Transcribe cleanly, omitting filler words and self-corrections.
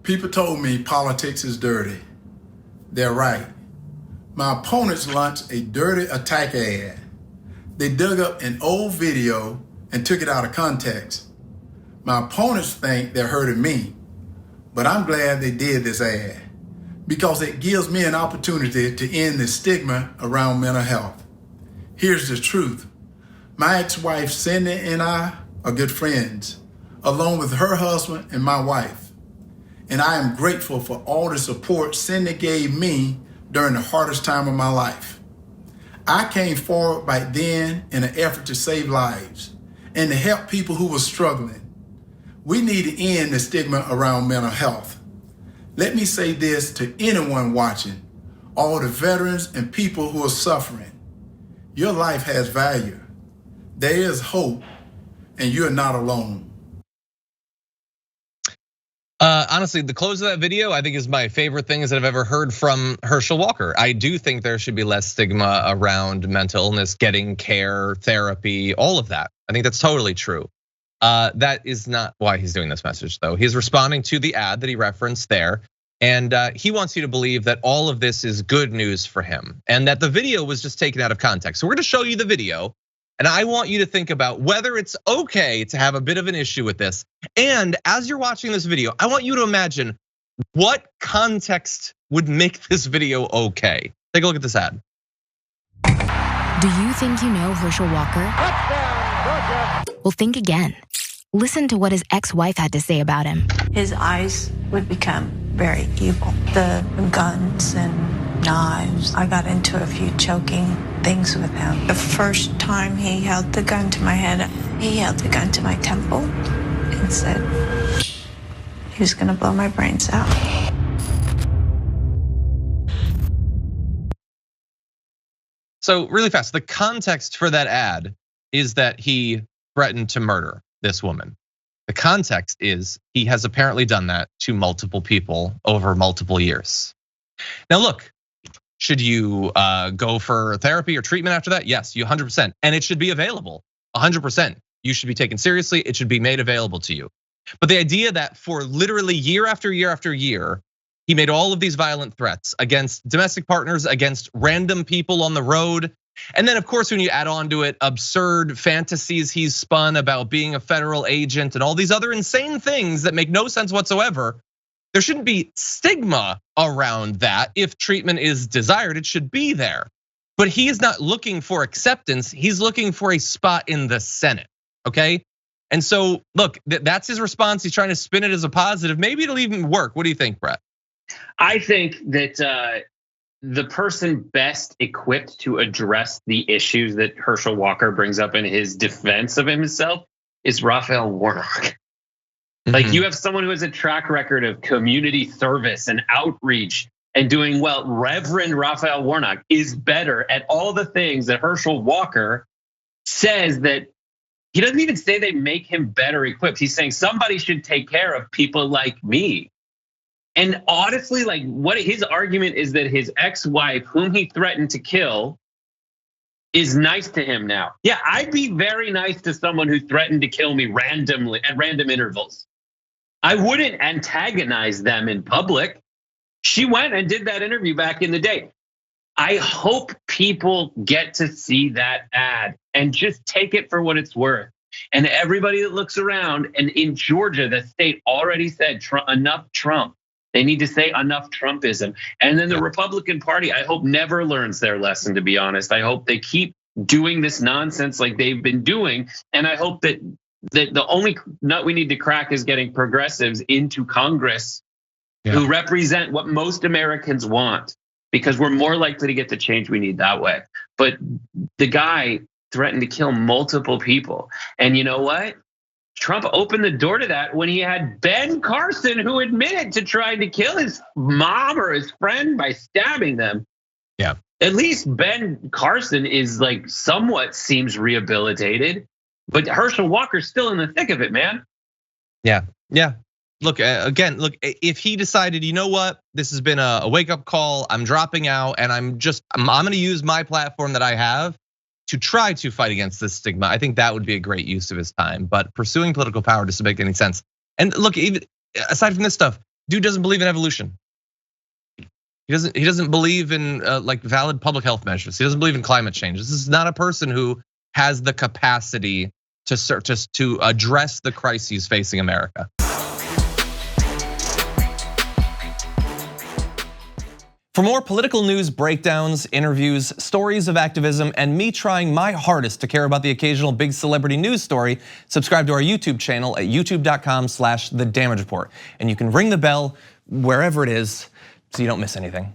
People told me politics is dirty. They're right. My opponents launched a dirty attack ad. They dug up an old video and took it out of context. My opponents think they're hurting me, but I'm glad they did this ad because it gives me an opportunity to end the stigma around mental health. Here's the truth. My ex-wife Cindy and I are good friends, along with her husband and my wife. And I am grateful for all the support Cindy gave me during the hardest time of my life. I came forward back then in an effort to save lives and to help people who were struggling. We need to end the stigma around mental health. Let me say this to anyone watching, all the veterans and people who are suffering. Your life has value. There is hope, and you're not alone. Honestly, the close of that video, I think, is my favorite things that I've ever heard from Herschel Walker. I do think there should be less stigma around mental illness, getting care, therapy, all of that. I think that's totally true. That is not why he's doing this message, though. He's responding to the ad that he referenced there. And he wants you to believe that all of this is good news for him and that the video was just taken out of context. So we're gonna show you the video. And I want you to think about whether it's okay to have a bit of an issue with this. And as you're watching this video, I want you to imagine what context would make this video okay. Take a look at this ad. Do you think you know Herschel Walker? Well, think again. Listen to what his ex-wife had to say about him. His eyes would become very evil. The guns and knives. I got into a few choking things with him. The first time he held the gun to my head, he held the gun to my temple and said he was gonna blow my brains out. So really fast, the context for that ad is that he threatened to murder this woman. The context is he has apparently done that to multiple people over multiple years. Now look, should you go for therapy or treatment after that? Yes, you 100%, and it should be available, 100%. You should be taken seriously, it should be made available to you. But the idea that for literally year after year after year, he made all of these violent threats against domestic partners, against random people on the road. And then of course, when you add on to it, absurd fantasies he's spun about being a federal agent and all these other insane things that make no sense whatsoever. There shouldn't be stigma around that. If treatment is desired, it should be there. But he is not looking for acceptance, he's looking for a spot in the Senate, okay? And so look, that's his response. He's trying to spin it as a positive. Maybe it'll even work. What do you think, Brett? I think that the person best equipped to address the issues that Herschel Walker brings up in his defense of himself is Raphael Warnock. Like you have someone who has a track record of community service and outreach and doing well. Reverend Raphael Warnock is better at all the things that Herschel Walker says that he doesn't even say they make him better equipped. He's saying somebody should take care of people like me. And honestly, like what his argument is that his ex-wife, whom he threatened to kill, is nice to him now. Yeah, I'd be very nice to someone who threatened to kill me randomly at random intervals. I wouldn't antagonize them in public. She went and did that interview back in the day. I hope people get to see that ad and just take it for what it's worth. And everybody that looks around, and in Georgia, the state already said enough Trump. They need to say enough Trumpism. And then the Republican Party, I hope, never learns their lesson, to be honest. I hope they keep doing this nonsense like they've been doing. And I hope that the only nut we need to crack is getting progressives into Congress who represent what most Americans want, because we're more likely to get the change we need that way. But the guy threatened to kill multiple people. And you know what? Trump opened the door to that when he had Ben Carson, who admitted to trying to kill his mom or his friend by stabbing them. Yeah. At least Ben Carson is like somewhat seems rehabilitated, but Herschel Walker's still in the thick of it, man. Yeah. Look, again, if he decided, you know what, this has been a wake-up call, I'm dropping out, and I'm gonna use my platform that I have to try to fight against this stigma, I think that would be a great use of his time. But pursuing political power doesn't make any sense. And look, even aside from this stuff, Dude doesn't believe in evolution. He doesn't believe in like valid public health measures. He doesn't believe in climate change. This is not a person who has the capacity to address the crises facing America. For more political news breakdowns, interviews, stories of activism, and me trying my hardest to care about the occasional big celebrity news story, subscribe to our YouTube channel at youtube.com/thedamagereport. And you can ring the bell wherever it is so you don't miss anything.